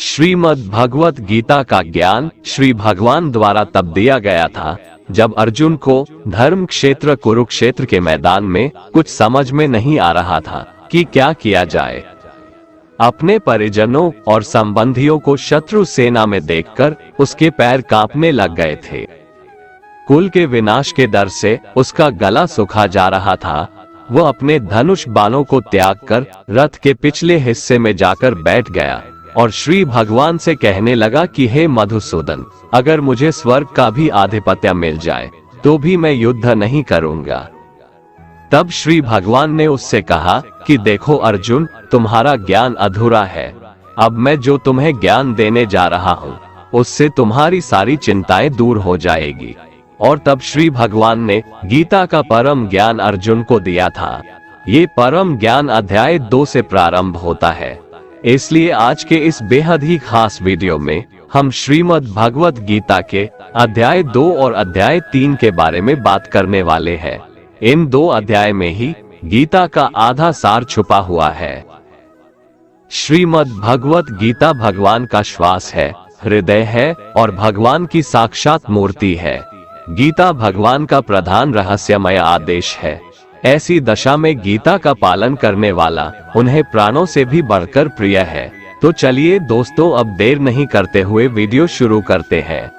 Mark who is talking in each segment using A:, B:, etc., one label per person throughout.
A: श्रीमद् भगवत गीता का ज्ञान श्री भगवान द्वारा तब दिया गया था जब अर्जुन को धर्म क्षेत्र कुरुक्षेत्र के मैदान में कुछ समझ में नहीं आ रहा था कि क्या किया जाए। अपने परिजनों और संबंधियों को शत्रु सेना में देखकर उसके पैर कांपने लग गए थे। कुल के विनाश के डर से उसका गला सूखा जा रहा था। वो अपने धनुष बाणों को त्याग कर रथ के पिछले हिस्से में जाकर बैठ गया और श्री भगवान से कहने लगा कि हे मधुसूदन, अगर मुझे स्वर्ग का भी आधिपत्य मिल जाए तो भी मैं युद्ध नहीं करूंगा। तब श्री भगवान ने उससे कहा कि देखो अर्जुन, तुम्हारा ज्ञान अधूरा है। अब मैं जो तुम्हें ज्ञान देने जा रहा हूँ उससे तुम्हारी सारी चिंताएं दूर हो जाएगी। और तब श्री भगवान ने गीता का परम ज्ञान अर्जुन को दिया था। ये परम ज्ञान अध्याय 2 से प्रारंभ होता है। इसलिए आज के इस बेहद ही खास वीडियो में हम श्रीमद् भगवत गीता के अध्याय 2 और अध्याय 3 के बारे में बात करने वाले हैं। इन 2 अध्याय में ही गीता का आधा सार छुपा हुआ है। श्रीमद् भगवत गीता भगवान का श्वास है, हृदय है और भगवान की साक्षात मूर्ति है। गीता भगवान का प्रधान रहस्यमय आदेश है। ऐसी दशा में गीता का पालन करने वाला उन्हें प्राणों से भी बढ़कर प्रिय है। तो चलिए दोस्तों, अब देर नहीं करते हुए वीडियो शुरू करते हैं।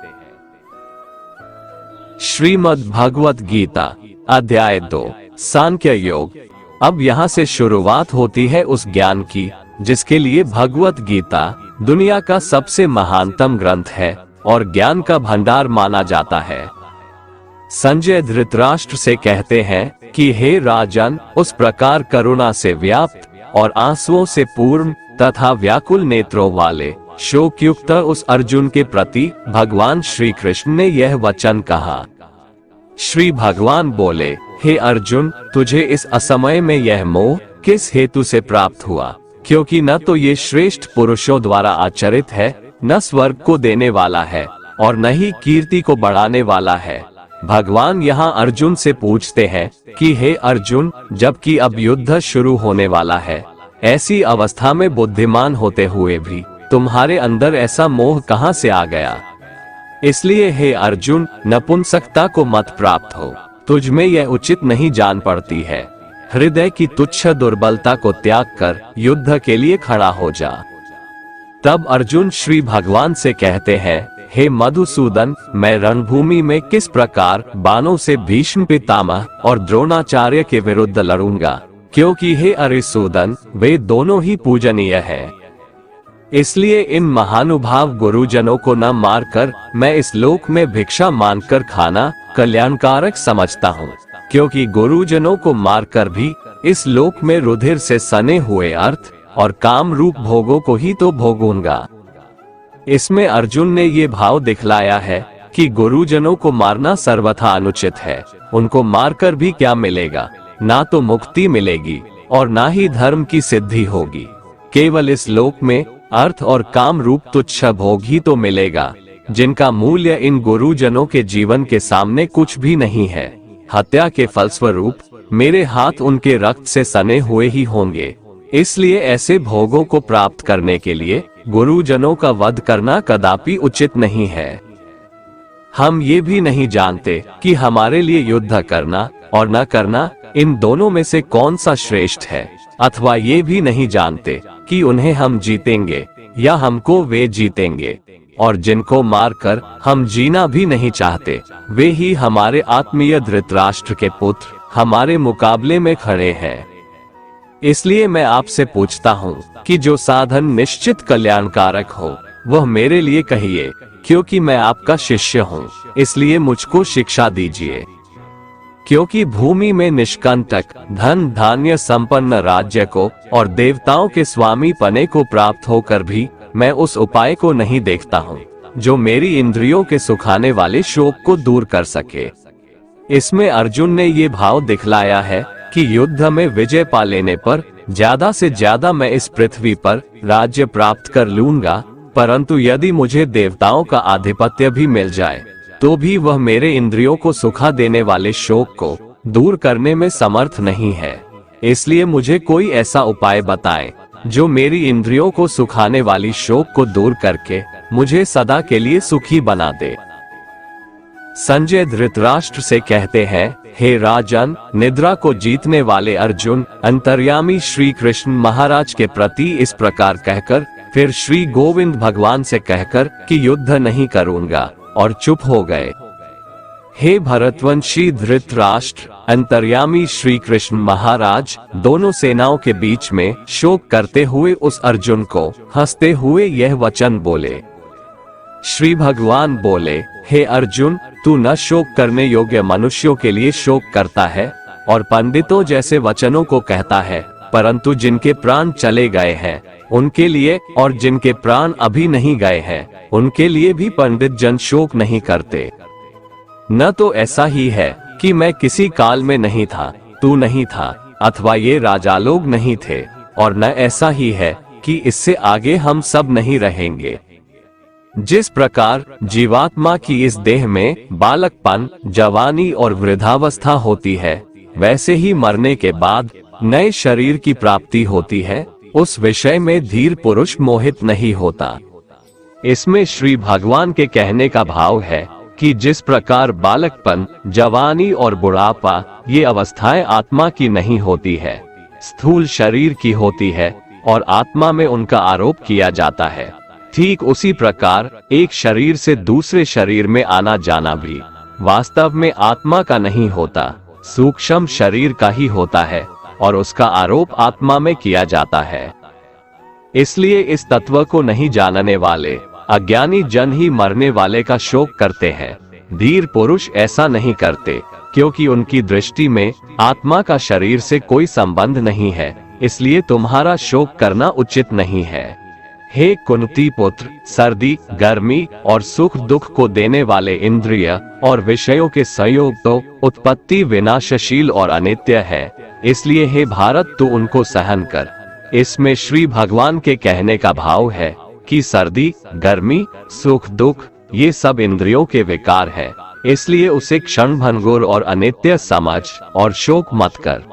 A: श्रीमद् भगवत गीता अध्याय 2 सांख्य योग। अब यहाँ से शुरुआत होती है उस ज्ञान की जिसके लिए भगवत गीता दुनिया का सबसे महानतम ग्रंथ है और ज्ञान का भंडार माना जाता है। संजय धृतराष्ट्र से कहते हैं कि हे राजन, उस प्रकार करुणा से व्याप्त और आंसुओं से पूर्ण तथा व्याकुल नेत्रों वाले शोकयुक्त उस अर्जुन के प्रति भगवान श्री कृष्ण ने यह वचन कहा। श्री भगवान बोले, हे अर्जुन, तुझे इस असमय में यह मोह किस हेतु से प्राप्त हुआ? क्योंकि न तो ये श्रेष्ठ पुरुषों द्वारा आचरित है, न स्वर्ग को देने वाला है और न ही कीर्ति को बढ़ाने वाला है। भगवान यहाँ अर्जुन से पूछते हैं कि हे अर्जुन, जबकि अब युद्ध शुरू होने वाला है, ऐसी अवस्था में बुद्धिमान होते हुए भी तुम्हारे अंदर ऐसा मोह कहाँ से आ गया? इसलिए हे अर्जुन, नपुंसकता को मत प्राप्त हो, तुझ में यह उचित नहीं जान पड़ती है। हृदय की तुच्छ दुर्बलता को त्याग कर युद्ध के लिए खड़ा हो जा। तब अर्जुन श्री भगवान से कहते हैं, हे मधुसूदन, मैं रणभूमि में किस प्रकार बाणों से भीष्म पितामह और द्रोणाचार्य के विरुद्ध लड़ूंगा? क्योंकि हे अरिसूदन, वे दोनों ही पूजनीय हैं। इसलिए इन महानुभाव गुरुजनों को न मारकर मैं इस लोक में भिक्षा मांगकर खाना कल्याणकारक समझता हूँ। क्योंकि गुरुजनों को मारकर भी इस लोक में रुधिर से सने हुए अर्थ और काम रूप भोगों को ही तो भोगूंगा। इसमें अर्जुन ने ये भाव दिखलाया है कि गुरुजनों को मारना सर्वथा अनुचित है। उनको मारकर भी क्या मिलेगा? ना तो मुक्ति मिलेगी और ना ही धर्म की सिद्धि होगी। केवल इस लोक में अर्थ और काम रूप तुच्छ भोग ही तो मिलेगा, जिनका मूल्य इन गुरुजनों के जीवन के सामने कुछ भी नहीं है। हत्या के फलस्वरूप मेरे हाथ उनके रक्त से सने हुए ही होंगे। इसलिए ऐसे भोगों को प्राप्त करने के लिए गुरुजनों का वध करना कदापि उचित नहीं है। हम ये भी नहीं जानते कि हमारे लिए युद्ध करना और न करना, इन दोनों में से कौन सा श्रेष्ठ है, अथवा ये भी नहीं जानते कि उन्हें हम जीतेंगे या हमको वे जीतेंगे। और जिनको मारकर हम जीना भी नहीं चाहते, वे ही हमारे आत्मीय धृतराष्ट्र के पुत्र हमारे मुकाबले में खड़े हैं। इसलिए मैं आपसे पूछता हूँ कि जो साधन निश्चित कल्याणकारक हो वह मेरे लिए कहिए, क्योंकि मैं आपका शिष्य हूँ। इसलिए मुझको शिक्षा दीजिए। क्योंकि भूमि में निष्कंटक धन धान्य संपन्न राज्य को और देवताओं के स्वामी पने को प्राप्त होकर भी मैं उस उपाय को नहीं देखता हूँ जो मेरी इंद्रियों के सुखाने वाले शोक को दूर कर सके। इसमें अर्जुन ने ये भाव दिखलाया है कि युद्ध में विजय पा लेने पर ज्यादा से ज्यादा मैं इस पृथ्वी पर राज्य प्राप्त कर लूंगा, परंतु यदि मुझे देवताओं का आधिपत्य भी मिल जाए तो भी वह मेरे इंद्रियों को सुखा देने वाले शोक को दूर करने में समर्थ नहीं है। इसलिए मुझे कोई ऐसा उपाय बताएं जो मेरी इंद्रियों को सुखाने वाली शोक को दूर करके मुझे सदा के लिए सुखी बना दे। संजय धृतराष्ट्र से कहते हैं, हे राजन, निद्रा को जीतने वाले अर्जुन अंतर्यामी श्री कृष्ण महाराज के प्रति इस प्रकार कहकर फिर श्री गोविंद भगवान से कहकर कि युद्ध नहीं करूंगा और चुप हो गए। हे भरतवंशी धृतराष्ट्र, अंतर्यामी श्री कृष्ण महाराज दोनों सेनाओं के बीच में शोक करते हुए उस अर्जुन को हंसते हुए यह वचन बोले। श्री भगवान बोले, हे अर्जुन, तू न शोक करने योग्य मनुष्यों के लिए शोक करता है और पंडितों जैसे वचनों को कहता है, परंतु जिनके प्राण चले गए हैं उनके लिए और जिनके प्राण अभी नहीं गए हैं उनके लिए भी पंडित जन शोक नहीं करते। न तो ऐसा ही है कि मैं किसी काल में नहीं था, तू नहीं था, अथवा ये राजा लोग नहीं थे, और न ऐसा ही है कि इससे आगे हम सब नहीं रहेंगे। जिस प्रकार जीवात्मा की इस देह में बालकपन, जवानी और वृद्धावस्था होती है, वैसे ही मरने के बाद नए शरीर की प्राप्ति होती है। उस विषय में धीर पुरुष मोहित नहीं होता। इसमें श्री भगवान के कहने का भाव है कि जिस प्रकार बालकपन, जवानी और बुढ़ापा ये अवस्थाएं आत्मा की नहीं होती है, स्थूल शरीर की होती है और आत्मा में उनका आरोप किया जाता है, ठीक उसी प्रकार एक शरीर से दूसरे शरीर में आना जाना भी वास्तव में आत्मा का नहीं होता, सूक्ष्म शरीर का ही होता है और उसका आरोप आत्मा में किया जाता है। इसलिए इस तत्व को नहीं जानने वाले अज्ञानी जन ही मरने वाले का शोक करते हैं। धीर पुरुष ऐसा नहीं करते, क्योंकि उनकी दृष्टि में आत्मा का शरीर से कोई संबंध नहीं है, इसलिए तुम्हारा शोक करना उचित नहीं है। हे कुंती पुत्र, सर्दी, गर्मी और सुख दुख को देने वाले इंद्रिय और विषयों के संयोग तो उत्पत्ति विनाशशील और अनित्य है, इसलिए हे भारत तू उनको सहन कर। इसमें श्री भगवान के कहने का भाव है कि सर्दी, गर्मी, सुख दुख ये सब इंद्रियों के विकार है, इसलिए उसे क्षण भंगुर और अनित्य समझ और शोक मत कर।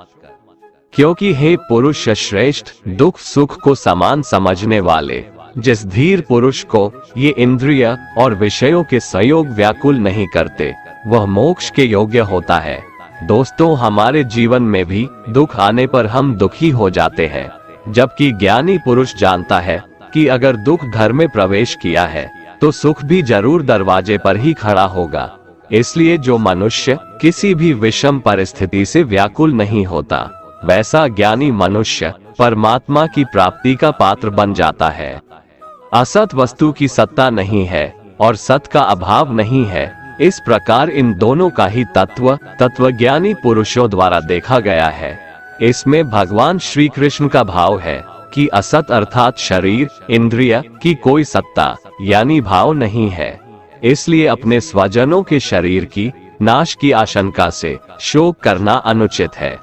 A: क्योंकि हे पुरुष श्रेष्ठ, दुख सुख को समान समझने वाले जिस धीर पुरुष को ये इंद्रिय और विषयों के संयोग व्याकुल नहीं करते, वह मोक्ष के योग्य होता है। दोस्तों, हमारे जीवन में भी दुख आने पर हम दुखी हो जाते हैं, जबकि ज्ञानी पुरुष जानता है कि अगर दुख घर में प्रवेश किया है तो सुख भी जरूर दरवाजे पर ही खड़ा होगा। इसलिए जो मनुष्य किसी भी विषम परिस्थिति से व्याकुल नहीं होता, वैसा ज्ञानी मनुष्य परमात्मा की प्राप्ति का पात्र बन जाता है। असत वस्तु की सत्ता नहीं है और सत का अभाव नहीं है। इस प्रकार इन दोनों का ही तत्वज्ञानी पुरुषों द्वारा देखा गया है। इसमें भगवान श्री कृष्ण का भाव है कि असत अर्थात शरीर, इंद्रिय की कोई सत्ता यानी भाव नहीं है, इसलिए अपने स्वजनों के शरीर की नाश की आशंका से शोक करना अनुचित है।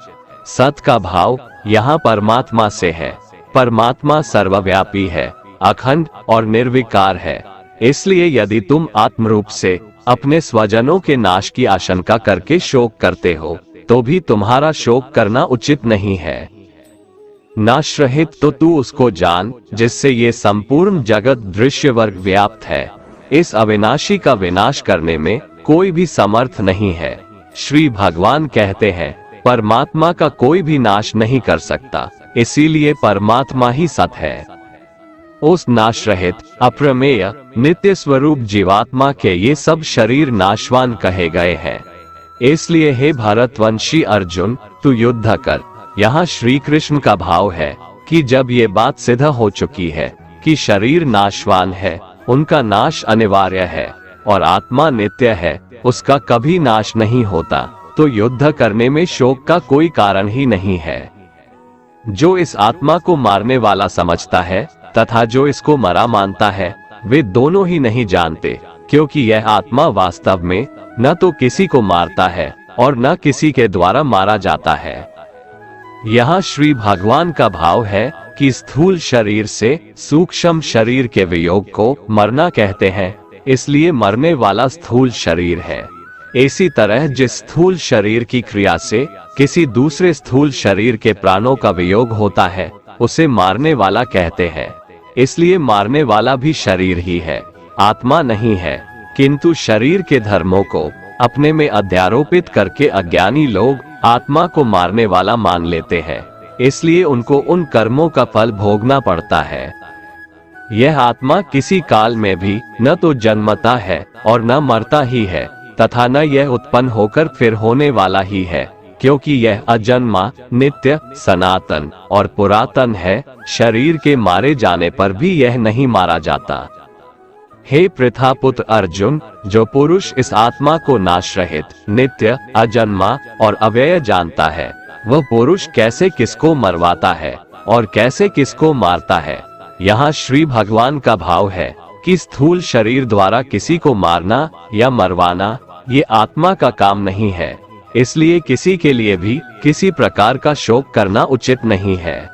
A: सत का भाव यहाँ परमात्मा से है। परमात्मा सर्वव्यापी है, अखंड और निर्विकार है, इसलिए यदि तुम आत्मरूप से अपने स्वजनों के नाश की आशंका करके शोक करते हो तो भी तुम्हारा शोक करना उचित नहीं है। नाश रहित तो तू उसको जान जिससे ये संपूर्ण जगत दृश्य वर्ग व्याप्त है। इस अविनाशी का विनाश करने में कोई भी समर्थ नहीं है। श्री भगवान कहते हैं, परमात्मा का कोई भी नाश नहीं कर सकता, इसीलिए परमात्मा ही सत है। उस नाश रहित अप्रमेय नित्य स्वरूप जीवात्मा के ये सब शरीर नाशवान कहे गए हैं। इसलिए हे भारतवंशी अर्जुन, तू युद्ध कर। यहाँ श्री कृष्ण का भाव है कि जब ये बात सिद्ध हो चुकी है कि शरीर नाशवान है, उनका नाश अनिवार्य है और आत्मा नित्य है, उसका कभी नाश नहीं होता, तो युद्ध करने में शोक का कोई कारण ही नहीं है। जो इस आत्मा को मारने वाला समझता है तथा जो इसको मरा मानता है, वे दोनों ही नहीं जानते, क्योंकि यह आत्मा वास्तव में न तो किसी को मारता है और न किसी के द्वारा मारा जाता है। यहाँ श्री भगवान का भाव है कि स्थूल शरीर से सूक्ष्म शरीर के वियोग को मरना कहते हैं, इसलिए मरने वाला स्थूल शरीर है। इसी तरह जिस स्थूल शरीर की क्रिया से किसी दूसरे स्थूल शरीर के प्राणों का वियोग होता है, उसे मारने वाला कहते हैं। इसलिए मारने वाला भी शरीर ही है, आत्मा नहीं है। किंतु शरीर के धर्मों को अपने में अध्यारोपित करके अज्ञानी लोग आत्मा को मारने वाला मान लेते हैं, इसलिए उनको उन कर्मों का फल भोगना पड़ता है। यह आत्मा किसी काल में भी न तो जन्मता है और न मरता ही है, तथा न यह उत्पन्न होकर फिर होने वाला ही है, क्योंकि यह अजन्मा, नित्य, सनातन और पुरातन है। शरीर के मारे जाने पर भी यह नहीं मारा जाता। हे पृथापुत्र अर्जुन, जो पुरुष इस आत्मा को नाश रहित, नित्य, अजन्मा और अव्यय जानता है, वह पुरुष कैसे किसको मरवाता है और कैसे किसको मारता है। यहाँ श्री भगवान का भाव है कि स्थूल शरीर द्वारा किसी को मारना या मरवाना ये आत्मा का काम नहीं है, इसलिए किसी के लिए भी किसी प्रकार का शोक करना उचित नहीं है।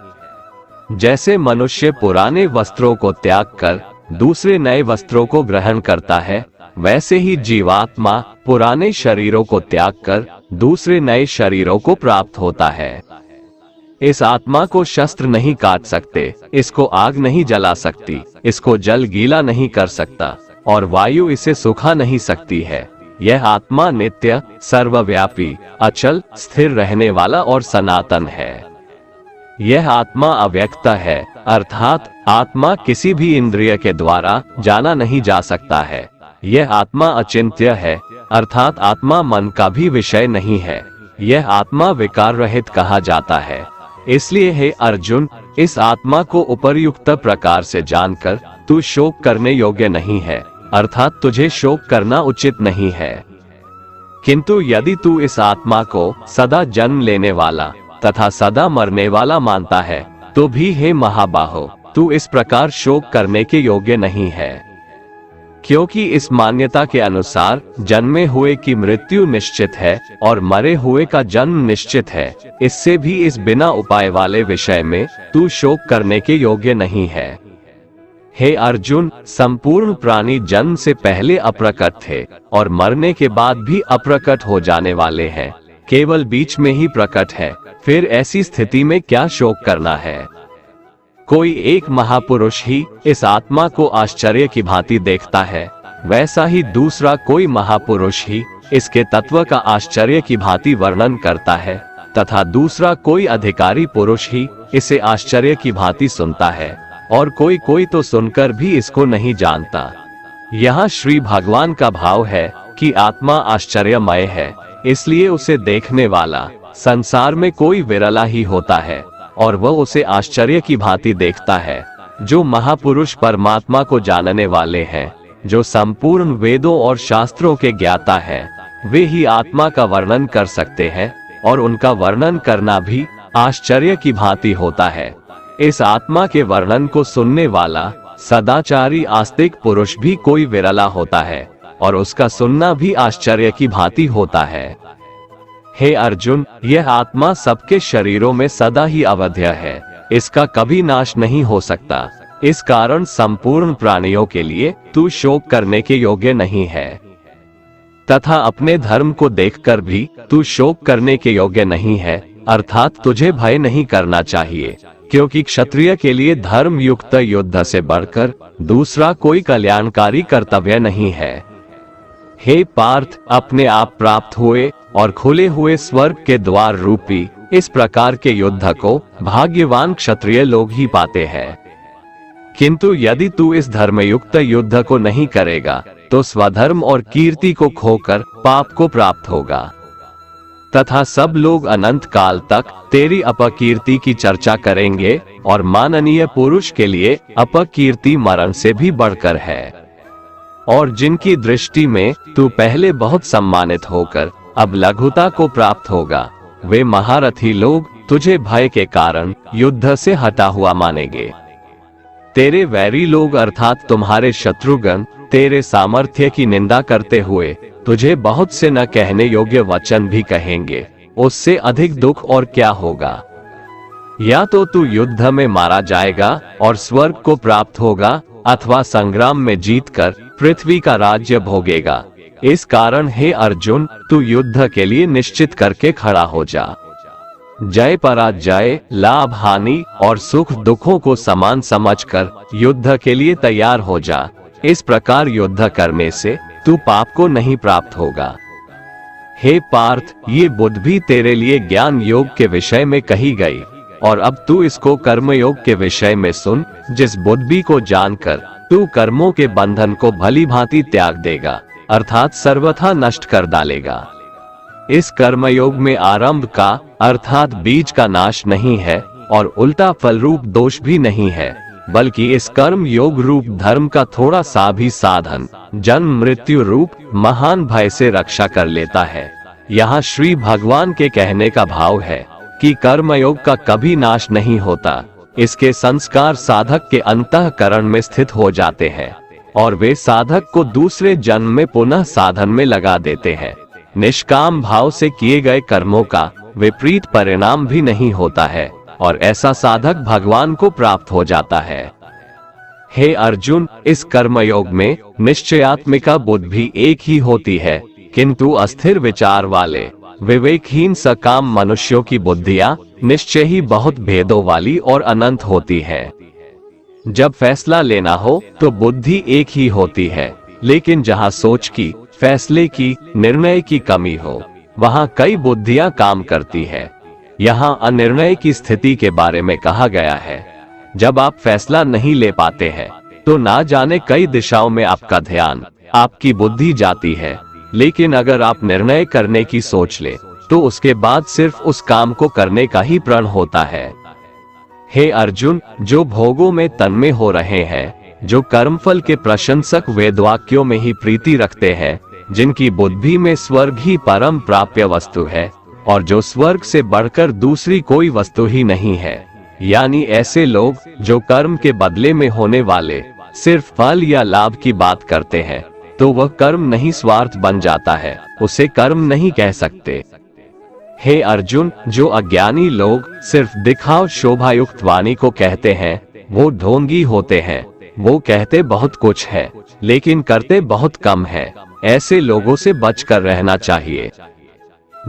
A: जैसे मनुष्य पुराने वस्त्रों को त्याग कर दूसरे नए वस्त्रों को ग्रहण करता है, वैसे ही जीवात्मा पुराने शरीरों को त्याग कर दूसरे नए शरीरों को प्राप्त होता है। इस आत्मा को शस्त्र नहीं काट सकते, इसको आग नहीं जला सकती, इसको जल गीला नहीं कर सकता और वायु इसे सुखा नहीं सकती है। यह आत्मा नित्य, सर्वव्यापी, अचल, स्थिर रहने वाला और सनातन है। यह आत्मा अव्यक्त है, अर्थात आत्मा किसी भी इंद्रिय के द्वारा जाना नहीं जा सकता है। यह आत्मा अचिंत्य है, अर्थात आत्मा मन का भी विषय नहीं है। यह आत्मा विकार रहित कहा जाता है। इसलिए हे अर्जुन, इस आत्मा को उपर्युक्त प्रकार से जानकर तू शोक करने योग्य नहीं है, अर्थात तुझे शोक करना उचित नहीं है। किंतु यदि तू इस आत्मा को सदा जन्म लेने वाला तथा सदा मरने वाला मानता है, तो भी हे महाबाहो, तू इस प्रकार शोक करने के योग्य नहीं है। क्योंकि इस मान्यता के अनुसार जन्मे हुए की मृत्यु निश्चित है और मरे हुए का जन्म निश्चित है, इससे भी इस बिना उपाय वाले विषय में तू शोक करने के योग्य नहीं है। हे अर्जुन, संपूर्ण प्राणी जन्म से पहले अप्रकट थे और मरने के बाद भी अप्रकट हो जाने वाले हैं, केवल बीच में ही प्रकट है। फिर ऐसी स्थिति में क्या शोक करना है। कोई एक महापुरुष ही इस आत्मा को आश्चर्य की भांति देखता है, वैसा ही दूसरा कोई महापुरुष ही इसके तत्व का आश्चर्य की भांति वर्णन करता है, तथा दूसरा कोई अधिकारी पुरुष ही इसे आश्चर्य की भांति सुनता है, और कोई कोई तो सुनकर भी इसको नहीं जानता। यहाँ श्री भगवान का भाव है कि आत्मा आश्चर्यमय है, इसलिए उसे देखने वाला संसार में कोई विरला ही होता है और वह उसे आश्चर्य की भांति देखता है। जो महापुरुष परमात्मा को जानने वाले हैं, जो संपूर्ण वेदों और शास्त्रों के ज्ञाता हैं, वे ही आत्मा का वर्णन कर सकते हैं और उनका वर्णन करना भी आश्चर्य की भांति होता है। इस आत्मा के वर्णन को सुनने वाला सदाचारी आस्तिक पुरुष भी कोई विरला होता है और उसका सुनना भी आश्चर्य की भांति होता है। हे अर्जुन, यह आत्मा सबके शरीरों में सदा ही अवध्य है, इसका कभी नाश नहीं हो सकता। इस कारण संपूर्ण प्राणियों के लिए तू शोक करने के योग्य नहीं है, तथा अपने धर्म को देखकर भी तू शोक करने के योग्य नहीं है, अर्थात तुझे भय नहीं करना चाहिए, क्योंकि क्षत्रिय के लिए धर्म युक्त युद्ध से बढ़कर दूसरा कोई कल्याणकारी कर्तव्य नहीं है। हे पार्थ, अपने आप प्राप्त हुए और खुले हुए स्वर्ग के द्वार रूपी इस प्रकार के युद्ध को भाग्यवान क्षत्रिय लोग ही पाते हैं। किंतु यदि तू इस धर्मयुक्त युद्ध को नहीं करेगा, तो स्वधर्म और कीर्ति को खोकर पाप को प्राप्त होगा, तथा सब लोग अनंत काल तक तेरी अपकीर्ति की चर्चा करेंगे, और माननीय पुरुष के लिए अपकीर्ति मरण से भी बढ़कर है। और जिनकी दृष्टि में तू पहले बहुत सम्मानित होकर अब लघुता को प्राप्त होगा, वे महारथी लोग तुझे भय के कारण युद्ध से हटा हुआ मानेंगे। तेरे वैरी लोग अर्थात तुम्हारे शत्रुगण तेरे सामर्थ्य की निंदा करते हुए तुझे बहुत से न कहने योग्य वचन भी कहेंगे। उससे अधिक दुख और क्या होगा। या तो तू युद्ध में मारा जाएगा और स्वर्ग को प्राप्त होगा, अथवा संग्राम में जीतकर पृथ्वी का राज्य भोगेगा। इस कारण हे अर्जुन, तू युद्ध के लिए निश्चित करके खड़ा हो जा। जय पराजय, लाभ हानि और सुख दुखों को समान समझकर युद्ध के लिए तैयार हो जा। इस प्रकार युद्ध करने से तू पाप को नहीं प्राप्त होगा। हे पार्थ, ये बुद्धि भी तेरे लिए ज्ञान योग के विषय में कही गई, और अब तू इसको कर्म योग के विषय में सुन। जिस बुद्धि को जानकर तू कर्मों के बंधन को भली भांति त्याग देगा, अर्थात सर्वथा नष्ट कर डालेगा। इस कर्मयोग में आरंभ का अर्थात बीज का नाश नहीं है और उल्टा फल रूप दोष भी नहीं है, बल्कि इस कर्म योग रूप धर्म का थोड़ा सा भी साधन जन्म मृत्यु रूप महान भय से रक्षा कर लेता है। यहाँ श्री भगवान के कहने का भाव है कि कर्मयोग का कभी नाश नहीं होता। इसके संस्कार साधक के अंतःकरण में स्थित हो जाते हैं और वे साधक को दूसरे जन्म में पुनः साधन में लगा देते हैं। निष्काम भाव से किए गए कर्मों का विपरीत परिणाम भी नहीं होता है और ऐसा साधक भगवान को प्राप्त हो जाता है। हे अर्जुन, इस कर्मयोग में निश्चयात्मिका बुद्धि भी एक ही होती है, किंतु अस्थिर विचार वाले विवेकहीन सकाम मनुष्यों की बुद्धियां निश्चय ही बहुत भेदों वाली और अनंत होती है। जब फैसला लेना हो तो बुद्धि एक ही होती है, लेकिन जहाँ सोच की, फैसले की, निर्णय की कमी हो, वहाँ कई बुद्धियां काम करती है। यहाँ अनिर्णय की स्थिति के बारे में कहा गया है। जब आप फैसला नहीं ले पाते हैं तो ना जाने कई दिशाओं में आपका ध्यान, आपकी बुद्धि जाती है, लेकिन अगर आप निर्णय करने की सोच ले तो उसके बाद सिर्फ उस काम को करने का ही प्रण होता है। हे अर्जुन, जो भोगों में तन्मय हो रहे हैं, जो कर्मफल के प्रशंसक वेदवाक्यों में ही प्रीति रखते हैं, जिनकी बुद्धि में स्वर्ग ही परम प्राप्य वस्तु है और जो स्वर्ग से बढ़कर दूसरी कोई वस्तु ही नहीं है, यानी ऐसे लोग जो कर्म के बदले में होने वाले सिर्फ फल या लाभ की बात करते हैं, तो वह कर्म नहीं स्वार्थ बन जाता है, उसे कर्म नहीं कह सकते। हे अर्जुन, जो अज्ञानी लोग सिर्फ दिखाव शोभायुक्त वाणी को कहते हैं, वो ढोंगी होते हैं। वो कहते बहुत कुछ है लेकिन करते बहुत कम है। ऐसे लोगों से बचकर रहना चाहिए।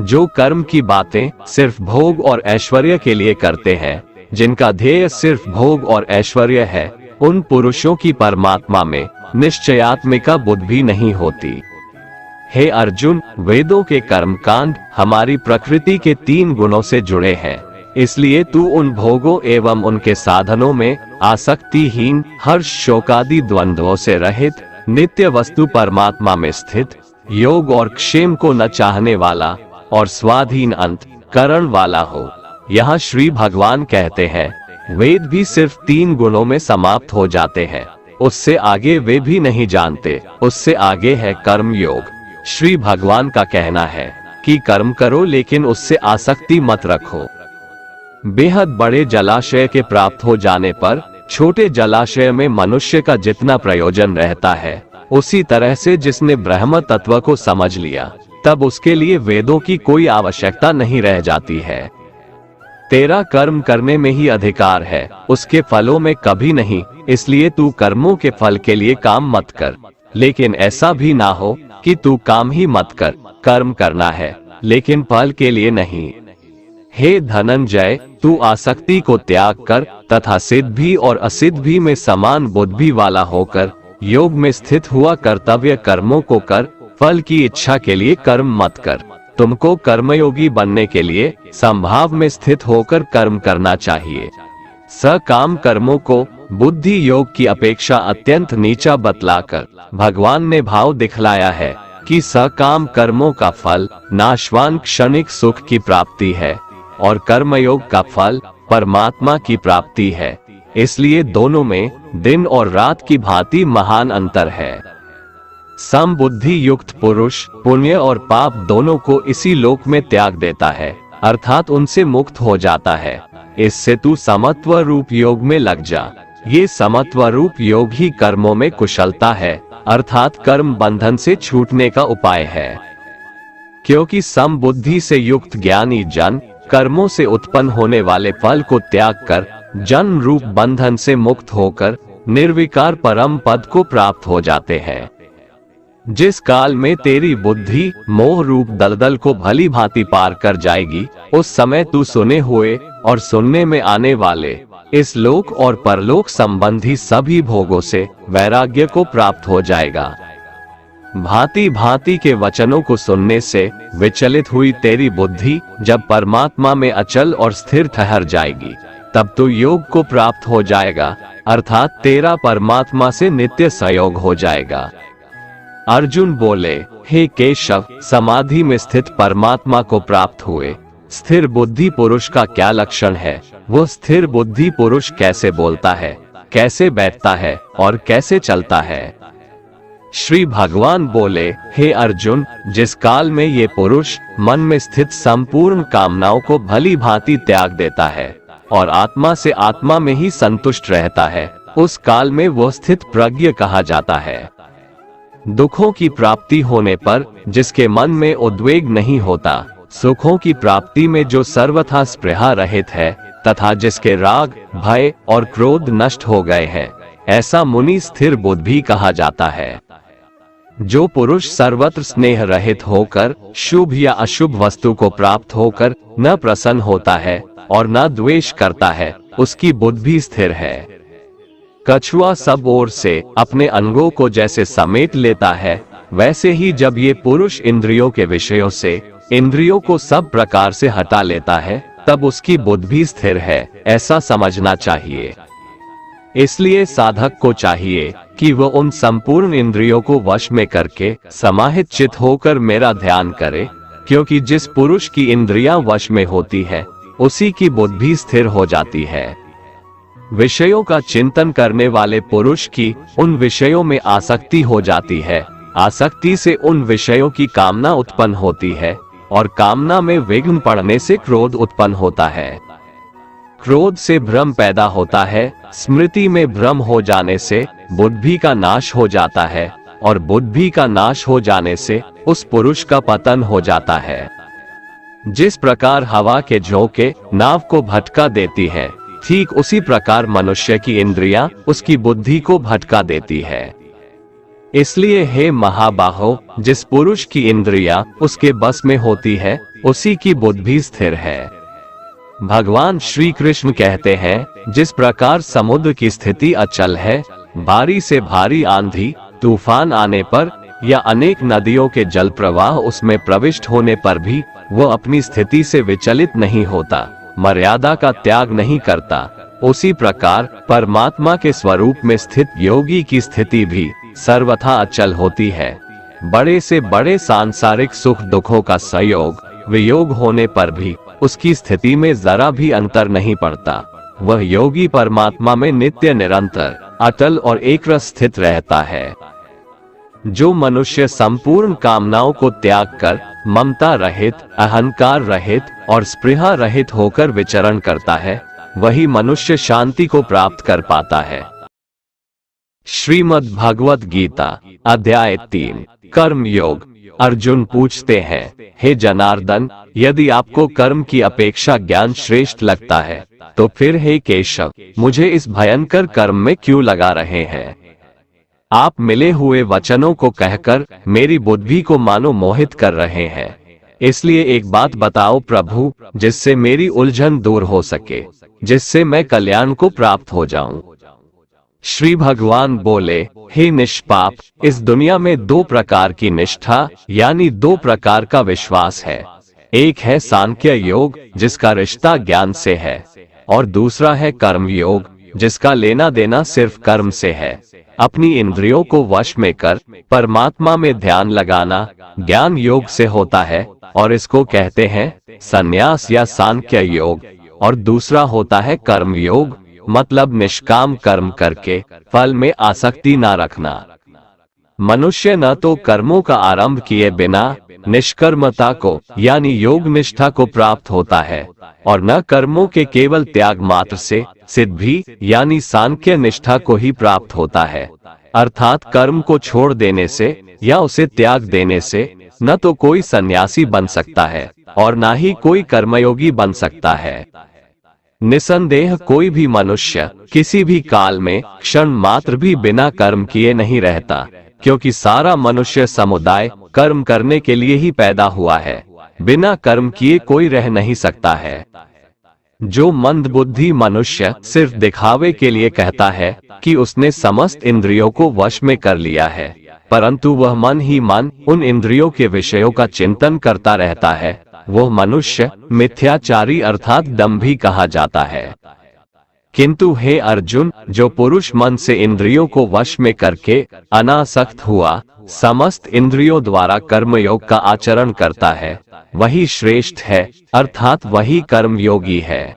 A: जो कर्म की बातें सिर्फ भोग और ऐश्वर्य के लिए करते हैं, जिनका ध्येय सिर्फ भोग और ऐश्वर्य है, उन पुरुषों की परमात्मा में निश्चयात्मिका बुद्धि भी नहीं होती। हे अर्जुन, वेदों के कर्मकांड हमारी प्रकृति के 3 गुणों से जुड़े हैं, इसलिए तू उन भोगों एवं उनके साधनों में आसक्तिहीन, हर्ष शोकादि द्वंद्वों से रहित, नित्य वस्तु परमात्मा में स्थित, योग और क्षेम को न चाहने वाला और स्वाधीन अंत करण वाला हो। यहाँ श्री भगवान कहते हैं, वेद भी सिर्फ 3 गुणों में समाप्त हो जाते हैं, उससे आगे वे भी नहीं जानते। उससे आगे है कर्म योग। श्री भगवान का कहना है कि कर्म करो लेकिन उससे आसक्ति मत रखो। बेहद बड़े जलाशय के प्राप्त हो जाने पर छोटे जलाशय में मनुष्य का जितना प्रयोजन रहता है, उसी तरह से जिसने ब्रह्म तत्व को समझ लिया, तब उसके लिए वेदों की कोई आवश्यकता नहीं रह जाती है। तेरा कर्म करने में ही अधिकार है, उसके फलों में कभी नहीं। इसलिए तू कर्मों के फल के लिए काम मत कर, लेकिन ऐसा भी ना हो कि तू काम ही मत कर। कर्म करना है लेकिन फल के लिए नहीं। हे धनंजय, तू आसक्ति को त्याग कर तथा सिद्धि और असिद्धि में समान बुद्धि वाला होकर योग में स्थित हुआ कर्तव्य कर्मों को कर। फल की इच्छा के लिए कर्म मत कर। तुमको कर्मयोगी बनने के लिए संभाव में स्थित होकर कर्म करना चाहिए। सकाम कर्मों को बुद्धि योग की अपेक्षा अत्यंत नीचा बतलाकर भगवान ने भाव दिखलाया है कि सकाम कर्मों का फल नाशवान क्षणिक सुख की प्राप्ति है और कर्मयोग का फल परमात्मा की प्राप्ति है। इसलिए दोनों में दिन और रात की भांति महान अंतर है। समबुद्धि युक्त पुरुष पुण्य और पाप दोनों को इसी लोक में त्याग देता है, अर्थात उनसे मुक्त हो जाता है। इससे तू समत्व रूप योग में लग जा। ये समत्व रूप योग ही कर्मों में कुशलता है, अर्थात कर्म बंधन से छूटने का उपाय है। क्योंकि समबुद्धि से युक्त ज्ञानी जन कर्मों से उत्पन्न होने वाले फल को त्याग कर जन्म रूप बंधन से मुक्त होकर निर्विकार परम पद को प्राप्त हो जाते हैं। जिस काल में तेरी बुद्धि मोह रूप दलदल को भली भांति पार कर जाएगी, उस समय तू सुने हुए और सुनने में आने वाले इस लोक और परलोक संबंधी सभी भोगों से वैराग्य को प्राप्त हो जाएगा। भांति भांति के वचनों को सुनने से विचलित हुई तेरी बुद्धि जब परमात्मा में अचल और स्थिर ठहर जाएगी, तब तो योग को प्राप्त हो जाएगा, अर्थात तेरा परमात्मा से नित्य सहयोग हो जाएगा। अर्जुन बोले, हे केशव, समाधि में स्थित परमात्मा को प्राप्त हुए स्थिर बुद्धि पुरुष का क्या लक्षण है? वो स्थिर बुद्धि पुरुष कैसे बोलता है, कैसे बैठता है और कैसे चलता है? श्री भगवान बोले, हे अर्जुन, जिस काल में ये पुरुष मन में स्थित संपूर्ण कामनाओं को भली भांति त्याग देता है और आत्मा से आत्मा में ही संतुष्ट रहता है, उस काल में वो स्थित प्रज्ञ कहा जाता है। दुखों की प्राप्ति होने पर जिसके मन में उद्वेग नहीं होता, सुखों की प्राप्ति में जो सर्वथा स्पृहा रहित है तथा जिसके राग, भय और क्रोध नष्ट हो गए हैं, ऐसा मुनि स्थिर बुद्धि कहा जाता है। जो पुरुष सर्वत्र स्नेह रहित होकर शुभ या अशुभ वस्तु को प्राप्त होकर न प्रसन्न होता है और न द्वेष करता है, उसकी बुद्धि स्थिर है। कछुआ सब ओर से अपने अंगों को जैसे समेट लेता है, वैसे ही जब ये पुरुष इंद्रियों के विषयों से इंद्रियों को सब प्रकार से हटा लेता है, तब उसकी बुद्धि स्थिर है, ऐसा समझना चाहिए। इसलिए साधक को चाहिए कि वह उन संपूर्ण इंद्रियों को वश में करके समाहित चित होकर मेरा ध्यान करे, क्योंकि जिस पुरुष की इंद्रियां वश में होती है, उसी की बुद्धि स्थिर हो जाती है। विषयों का चिंतन करने वाले पुरुष की उन विषयों में आसक्ति हो जाती है, आसक्ति से उन विषयों की कामना उत्पन्न होती है और कामना में विघ्न पड़ने से क्रोध उत्पन्न होता है। क्रोध से भ्रम पैदा होता है, स्मृति में भ्रम हो जाने से बुद्धि का नाश हो जाता है और बुद्धि का नाश हो जाने से उस पुरुष का पतन हो जाता है। जिस प्रकार हवा के झोंके नाव को भटका देती है, ठीक उसी प्रकार मनुष्य की इंद्रियां उसकी बुद्धि को भटका देती है। इसलिए हे महाबाहो, जिस पुरुष की इंद्रियां उसके बस में होती है, उसी की बुद्धि स्थिर है। भगवान श्री कृष्ण कहते हैं, जिस प्रकार समुद्र की स्थिति अचल है, भारी से भारी आंधी तूफान आने पर या अनेक नदियों के जल प्रवाह उसमें प्रविष्ट होने पर भी वो अपनी स्थिति से विचलित नहीं होता, मर्यादा का त्याग नहीं करता, उसी प्रकार परमात्मा के स्वरूप में स्थित योगी की स्थिति भी सर्वथा अचल होती है। बड़े से बड़े सांसारिक सुख दुखों का संयोग वियोग होने पर भी उसकी स्थिति में जरा भी अंतर नहीं पड़ता। वह योगी परमात्मा में नित्य निरंतर अटल और एकरस स्थित रहता है। जो मनुष्य संपूर्ण कामनाओं को त्याग कर ममता रहित, अहंकार रहित और स्पृहा रहित होकर विचरण करता है, वही मनुष्य शांति को प्राप्त कर पाता है। श्रीमद् भगवत गीता अध्याय 3 कर्म योग। अर्जुन पूछते हैं, हे जनार्दन, यदि आपको कर्म की अपेक्षा ज्ञान श्रेष्ठ लगता है, तो फिर हे केशव, मुझे इस भयंकर कर्म में क्यों लगा रहे हैं? आप मिले हुए वचनों को कहकर मेरी बुद्धि को मानो मोहित कर रहे हैं। इसलिए एक बात बताओ प्रभु, जिससे मेरी उलझन दूर हो सके, जिससे मैं कल्याण को प्राप्त हो जाऊं। श्री भगवान बोले, हे निष्पाप, इस दुनिया में दो प्रकार की निष्ठा यानी दो प्रकार का विश्वास है। एक है सांख्य योग, जिसका रिश्ता ज्ञान से है, और दूसरा है कर्म योग, जिसका लेना देना सिर्फ कर्म से है। अपनी इंद्रियों को वश में कर परमात्मा में ध्यान लगाना ज्ञान योग से होता है, और इसको कहते हैं संन्यास या सांख्य योग। और दूसरा होता है कर्म योग, मतलब निष्काम कर्म करके फल में आसक्ति ना रखना। मनुष्य न तो कर्मों का आरंभ किए बिना निष्कर्मता को यानी योग निष्ठा को प्राप्त होता है, और न कर्मों के केवल त्याग मात्र से सिद्धि यानी सांख्य निष्ठा को ही प्राप्त होता है। अर्थात कर्म को छोड़ देने से या उसे त्याग देने से न तो कोई सन्यासी बन सकता है और न ही कोई कर्मयोगी बन सकता है। निसंदेह कोई भी मनुष्य किसी भी काल में क्षण मात्र भी बिना कर्म किए नहीं रहता। क्योंकि सारा मनुष्य समुदाय कर्म करने के लिए ही पैदा हुआ है। बिना कर्म किए कोई रह नहीं सकता है। जो मंदबुद्धि मनुष्य सिर्फ दिखावे के लिए कहता है कि उसने समस्त इंद्रियों को वश में कर लिया है, परंतु वह मन ही मन उन इंद्रियों के विषयों का चिंतन करता रहता है, वो मनुष्य मिथ्याचारी अर्थात दंभी कहा जाता है। किंतु हे अर्जुन, जो पुरुष मन से इंद्रियों को वश में करके अनासक्त हुआ समस्त इंद्रियों द्वारा कर्मयोग का आचरण करता है, वही श्रेष्ठ है, अर्थात वही कर्म योगी है।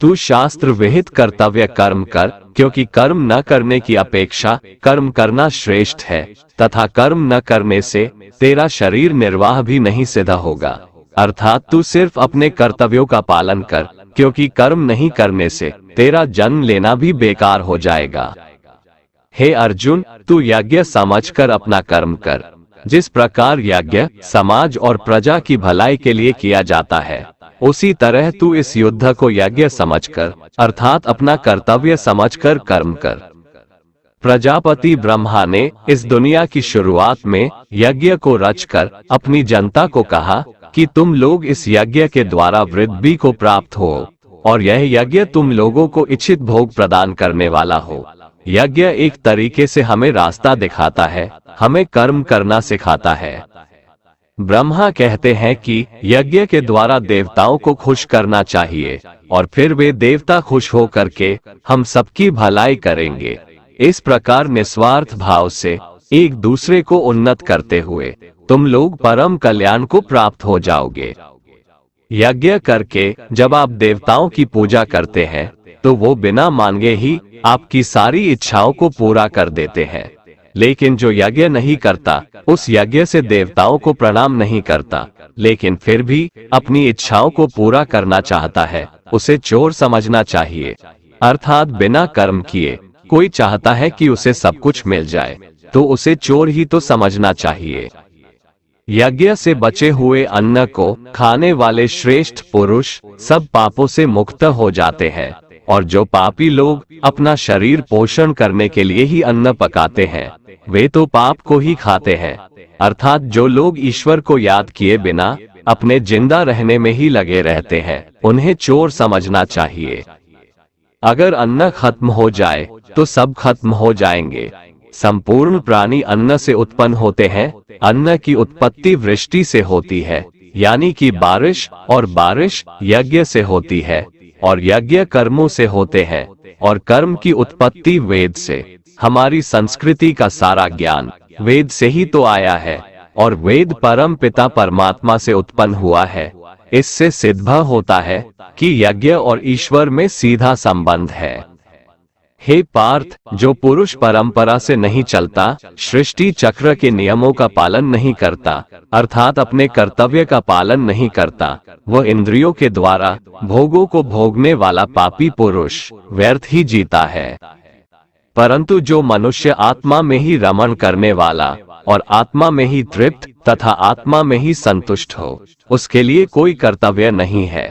A: तू शास्त्र विहित कर्तव्य कर्म कर, क्योंकि कर्म न करने की अपेक्षा कर्म करना श्रेष्ठ है, तथा कर्म न करने से तेरा शरीर निर्वाह भी नहीं सिद्ध होगा। अर्थात तू सिर्फ अपने कर्तव्यों का पालन कर, क्योंकि कर्म नहीं करने से तेरा जन्म लेना भी बेकार हो जाएगा। हे अर्जुन, तू यज्ञ समझकर अपना कर्म कर। जिस प्रकार यज्ञ समाज और प्रजा की भलाई के लिए किया जाता है, उसी तरह तू इस युद्ध को यज्ञ समझकर अर्थात अपना कर्तव्य समझकर कर्म कर। प्रजापति ब्रह्मा ने इस दुनिया की शुरुआत में यज्ञ को रचकर अपनी जनता को कहा कि तुम लोग इस यज्ञ के द्वारा वृद्धि को प्राप्त हो, और यह यज्ञ तुम लोगों को इच्छित भोग प्रदान करने वाला हो। यज्ञ एक तरीके से हमें रास्ता दिखाता है, हमें कर्म करना सिखाता है। ब्रह्मा कहते हैं कि यज्ञ के द्वारा देवताओं को खुश करना चाहिए, और फिर वे देवता खुश हो करके हम सबकी भलाई करेंगे। इस प्रकार निस्वार्थ भाव से एक दूसरे को उन्नत करते हुए तुम लोग परम कल्याण को प्राप्त हो जाओगे। यज्ञ करके जब आप देवताओं की पूजा करते हैं, तो वो बिना मांगे ही आपकी सारी इच्छाओं को पूरा कर देते हैं। लेकिन जो यज्ञ नहीं करता, उस यज्ञ से देवताओं को प्रणाम नहीं करता, लेकिन फिर भी अपनी इच्छाओं को पूरा करना चाहता है, उसे चोर समझना चाहिए। अर्थात बिना कर्म किए कोई चाहता है कि उसे सब कुछ मिल जाए, तो उसे चोर ही तो समझना चाहिए। यज्ञ से बचे हुए अन्न को खाने वाले श्रेष्ठ पुरुष सब पापों से मुक्त हो जाते हैं, और जो पापी लोग अपना शरीर पोषण करने के लिए ही अन्न पकाते हैं, वे तो पाप को ही खाते हैं। अर्थात जो लोग ईश्वर को याद किए बिना अपने जिंदा रहने में ही लगे रहते हैं, उन्हें चोर समझना चाहिए। अगर अन्न खत्म हो जाए तो सब खत्म हो जाएंगे। संपूर्ण प्राणी अन्न से उत्पन्न होते हैं। अन्न की उत्पत्ति वृष्टि से होती है, यानी कि बारिश, और बारिश यज्ञ से होती है, और यज्ञ कर्मों से होते हैं, और कर्म की उत्पत्ति वेद से। हमारी संस्कृति का सारा ज्ञान वेद से ही तो आया है, और वेद परम पिता परमात्मा से उत्पन्न हुआ है। इससे सिद्ध होता है कि यज्ञ और ईश्वर में सीधा संबंध है। हे पार्थ, जो पुरुष परंपरा से नहीं चलता, सृष्टि चक्र के नियमों का पालन नहीं करता, अर्थात अपने कर्तव्य का पालन नहीं करता, वह इंद्रियों के द्वारा भोगों को भोगने वाला पापी पुरुष व्यर्थ ही जीता है। परंतु जो मनुष्य आत्मा में ही रमण करने वाला और आत्मा में ही तृप्त तथा आत्मा में ही संतुष्ट हो, उसके लिए कोई कर्तव्य नहीं है।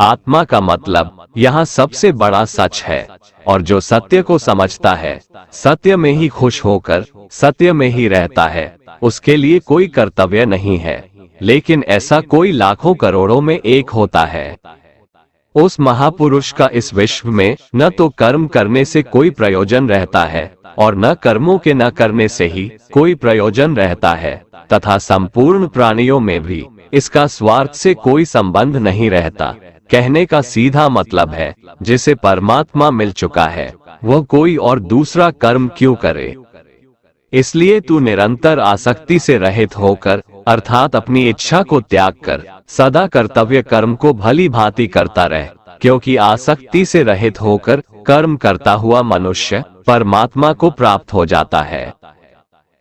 A: आत्मा का मतलब यहाँ सबसे बड़ा सच है, और जो सत्य को समझता है, सत्य में ही खुश होकर सत्य में ही रहता है, उसके लिए कोई कर्तव्य नहीं है। लेकिन ऐसा कोई लाखों करोड़ों में एक होता है। उस महापुरुष का इस विश्व में न तो कर्म करने से कोई प्रयोजन रहता है, और न कर्मों के न करने से ही कोई प्रयोजन रहता है, तथा संपूर्ण प्राणियों में भी इसका स्वार्थ से कोई संबंध नहीं रहता। कहने का सीधा मतलब है, जिसे परमात्मा मिल चुका है, वह कोई और दूसरा कर्म क्यों करे। इसलिए तू निरंतर आसक्ति से रहित होकर, अर्थात अपनी इच्छा को त्याग कर, सदा कर्तव्य कर्म को भली भांति करता रह, क्योंकि आसक्ति से रहित होकर कर्म करता हुआ मनुष्य परमात्मा को प्राप्त हो जाता है।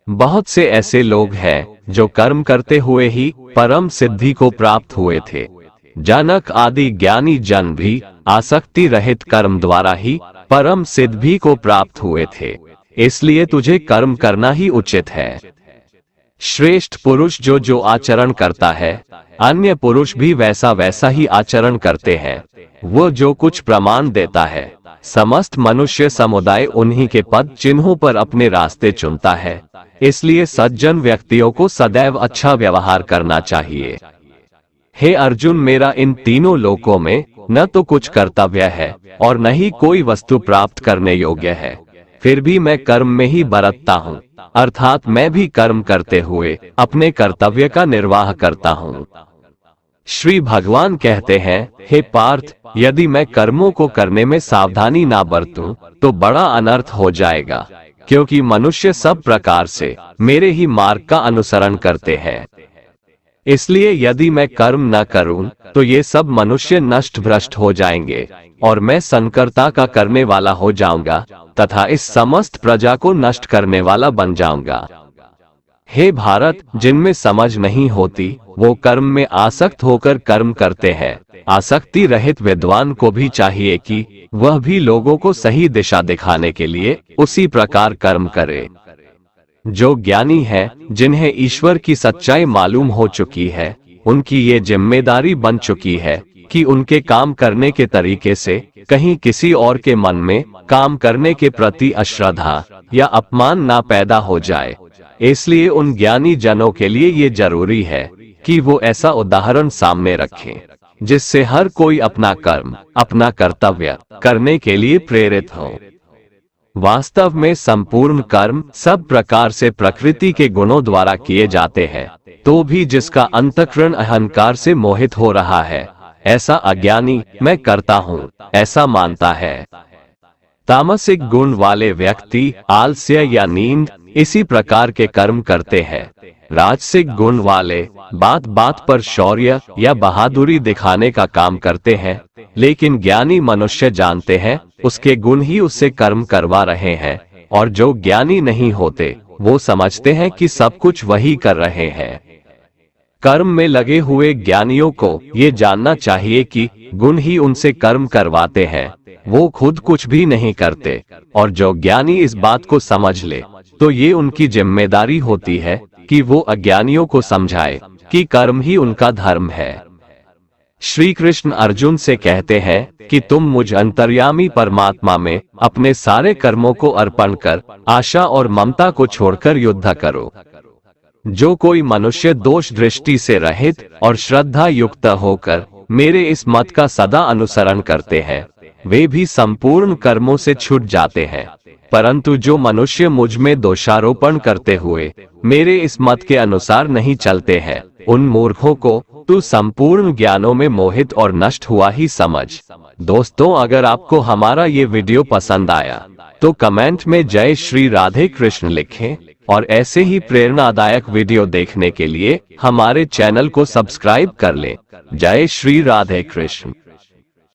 A: बहुत से ऐसे लोग हैं जो कर्म करते हुए ही परम सिद्धि को प्राप्त हुए थे। जनक आदि ज्ञानी जन भी आसक्ति रहित कर्म द्वारा ही परम सिद्धि को प्राप्त हुए थे। इसलिए तुझे कर्म करना ही उचित है। श्रेष्ठ पुरुष जो जो आचरण करता है, अन्य पुरुष भी वैसा वैसा ही आचरण करते हैं। वो जो कुछ प्रमाण देता है, समस्त मनुष्य समुदाय उन्हीं के पद चिन्हों पर अपने रास्ते चुनता है। इसलिए सज्जन व्यक्तियों को सदैव अच्छा व्यवहार करना चाहिए। हे अर्जुन, मेरा इन तीनों लोकों में न तो कुछ कर्तव्य है और न ही कोई वस्तु प्राप्त करने योग्य है, फिर भी मैं कर्म में ही बरतता हूँ, अर्थात मैं भी कर्म करते हुए अपने कर्तव्य का निर्वाह करता हूँ। श्री भगवान कहते हैं, हे पार्थ, यदि मैं कर्मों को करने में सावधानी ना बरतूं तो बड़ा अनर्थ हो जाएगा, क्योंकि मनुष्य सब प्रकार से मेरे ही मार्ग का अनुसरण करते हैं। इसलिए यदि मैं कर्म न करूं तो ये सब मनुष्य नष्ट भ्रष्ट हो जाएंगे और मैं संकर्ता का करने वाला हो जाऊंगा तथा इस समस्त प्रजा को नष्ट करने वाला बन जाऊंगा। हे भारत, जिनमें समझ नहीं होती वो कर्म में आसक्त होकर कर्म करते हैं। आसक्ति रहित विद्वान को भी चाहिए कि वह भी लोगों को सही दिशा दिखाने के लिए उसी प्रकार कर्म करे। जो ज्ञानी है, जिन्हें ईश्वर की सच्चाई मालूम हो चुकी है, उनकी ये जिम्मेदारी बन चुकी है कि उनके काम करने के तरीके से कहीं किसी और के मन में काम करने के प्रति अश्रद्धा या अपमान ना पैदा हो जाए। इसलिए उन ज्ञानी जनों के लिए ये जरूरी है कि वो ऐसा उदाहरण सामने रखें जिससे हर कोई अपना कर्म, अपना कर्तव्य करने के लिए प्रेरित हो। वास्तव में संपूर्ण कर्म सब प्रकार से प्रकृति के गुणों द्वारा किए जाते हैं, तो भी जिसका अंतःकरण अहंकार से मोहित हो रहा है, ऐसा अज्ञानी मैं करता हूँ ऐसा मानता है। तामसिक गुण वाले व्यक्ति आलस्य या नींद इसी प्रकार के कर्म करते हैं। राजसिक गुण वाले बात बात पर शौर्य या बहादुरी दिखाने का काम करते हैं, लेकिन ज्ञानी मनुष्य जानते हैं उसके गुण ही उससे कर्म करवा रहे हैं, और जो ज्ञानी नहीं होते वो समझते हैं कि सब कुछ वही कर रहे हैं। कर्म में लगे हुए ज्ञानियों को ये जानना चाहिए कि गुण ही उनसे कर्म करवाते हैं, वो खुद कुछ भी नहीं करते। और जो ज्ञानी इस बात को समझ ले तो ये उनकी जिम्मेदारी होती है कि वो अज्ञानियों को समझाए कि कर्म ही उनका धर्म है। श्री कृष्ण अर्जुन से कहते हैं कि तुम मुझ अंतर्यामी परमात्मा में अपने सारे कर्मों को अर्पण कर आशा और ममता को छोड़कर युद्ध करो। जो कोई मनुष्य दोष दृष्टि से रहित और श्रद्धा युक्त होकर मेरे इस मत का सदा अनुसरण करते हैं, वे भी संपूर्ण कर्मों से छूट जाते हैं। परंतु जो मनुष्य मुझ में दोषारोपण करते हुए मेरे इस मत के अनुसार नहीं चलते हैं, उन मूर्खों को तू संपूर्ण ज्ञानों में मोहित और नष्ट हुआ ही समझ। दोस्तों, अगर आपको हमारा ये वीडियो पसंद आया तो कमेंट में जय श्री राधे कृष्ण लिखें, और ऐसे ही प्रेरणादायक वीडियो देखने के लिए हमारे चैनल को सब्सक्राइब कर लें। जय श्री राधे कृष्ण।